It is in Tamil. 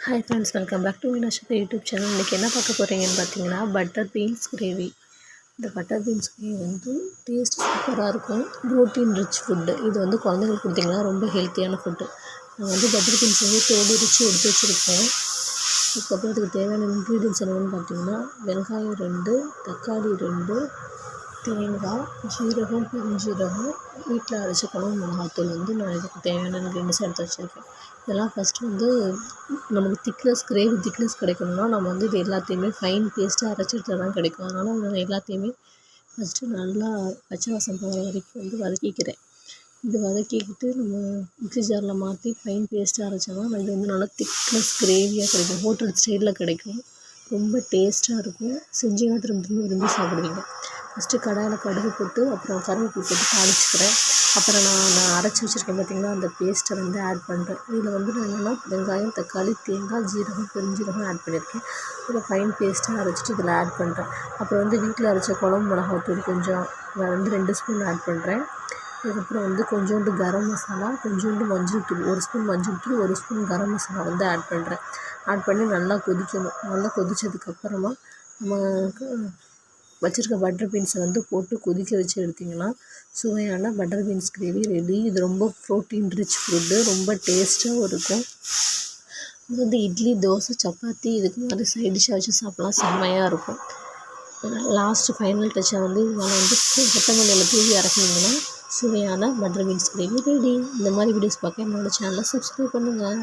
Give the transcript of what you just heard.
Hi friends, welcome back to Meenakshi YouTube channel. இன்றைக்கி என்ன பார்க்க போகிறீங்கன்னு பார்த்தீங்கன்னா, பட்டர் பீன்ஸ் கிரேவி. இந்த பட்டர் பீன்ஸ் கிரேவி வந்து டேஸ்ட் சூப்பராக இருக்கும். Protein rich food. இது வந்து குழந்தைங்களுக்கு கொடுத்திங்கன்னா ரொம்ப ஹெல்த்தியான ஃபுட்டு. நான் வந்து பட்டர் பீன்ஸ் வந்து தோடு உரித்து எடுத்து வச்சுருக்கேன். அதுக்கப்புறம் அதுக்கு தேவையான இன்க்ரீடியன்ஸ் என்னென்னு பார்த்தீங்கன்னா, வெங்காயம் 2, தக்காளி 2, தேங்காய், ஜீரகம், பெருஞ்சீரகம், வீட்டில் அரைச்ச குழம்பு மிளகாத்தூள் வந்து நான் இதுக்கு தேவையான இன்க்ரீடியன்ஸ் எடுத்து வச்சுருக்கேன். இதெல்லாம் ஃபஸ்ட்டு வந்து நமக்கு கிரேவி திக்னஸ் கிடைக்கணும்னா நம்ம வந்து இது எல்லாத்தையுமே ஃபைன் பேஸ்ட்டாக அரைச்சி எடுத்தால் தான் கிடைக்கும். அதனால் நான் எல்லாத்தையுமே ஃபஸ்ட்டு நல்லா பச்சை வாசம் போகிற வரைக்கும் வந்து வதக்கிக்கிறேன். இது வதக்கிக்கிட்டு நம்ம மிக்ஸி ஜாரில் மாற்றி ஃபைன் பேஸ்ட்டாக அரைச்சோம்னா இது வந்து நல்லா திக்னஸ் கிரேவியாக கிடைக்கும். ஹோட்டல் ஸ்டைலில் கிடைக்கும். ரொம்ப டேஸ்ட்டாக இருக்கும். செஞ்சிங்கன்னா திரும்ப திரும்ப விரும்பி சாப்பிடுவீங்க. ஃபஸ்ட்டு கடாயில் கடுகு போட்டு அப்புறம் கருவேப்பிலை போட்டு தாளிச்சிக்கிறேன். அப்புறம் நான் அரைச்சி வச்சுருக்கேன் பார்த்திங்கன்னா, அந்த பேஸ்ட்டை வந்து ஆட் பண்ணுறேன். இதில் வந்து நான் என்னென்னா வெங்காயம், தக்காளி, தேங்காய், ஜீரகம், பெருஞ்சீரகம் ஆட் பண்ணியிருக்கேன். இதில் ஃபைன் பேஸ்ட்டாக அரைச்சிட்டு இதில் ஆட் பண்ணுறேன். அப்புறம் வந்து வீட்டில் அரைச்ச குழம்பு மிளகாத்தூள் கொஞ்சம் வந்து 2 ஸ்பூன் ஆட் பண்ணுறேன். அதுக்கப்புறம் வந்து கொஞ்சோண்டு கரம் மசாலா, கொஞ்சோண்டு மஞ்சள் தூள், 1 ஸ்பூன் மஞ்சள் தூள், 1 ஸ்பூன் கரம் மசாலா வந்து ஆட் பண்ணுறேன். ஆட் பண்ணி நல்லா கொதிக்கணும். நல்லா கொதித்ததுக்கப்புறமா நம்ம வச்சுருக்க பட்டர் பீன்ஸை வந்து போட்டு கொதிக்க வச்சு எடுத்திங்கன்னா சுவையான பட்டர் பீன்ஸ் கிரேவி ரெடி. இது ரொம்ப ப்ரோட்டீன் ரிச் ஃபுட்டு. ரொம்ப டேஸ்ட்டாகவும் இருக்கும். இது வந்து இட்லி, தோசை, சப்பாத்தி இதுக்கு மாதிரி சைட் டிஷ்ஷாக வச்சு சாப்பிட்லாம். செம்மையாக இருக்கும். லாஸ்ட்டு ஃபைனல் டச்சாக வந்து இதில் வந்து கொத்தமல்லி இலை தூவி இறக்குனீங்கன்னா சுவையான பட்டர் பீன்ஸ் கிரேவி ரெடி. இந்த மாதிரி வீடியோஸ் பார்க்க என்னோடய சேனலை சப்ஸ்கிரைப் பண்ணுங்கள்.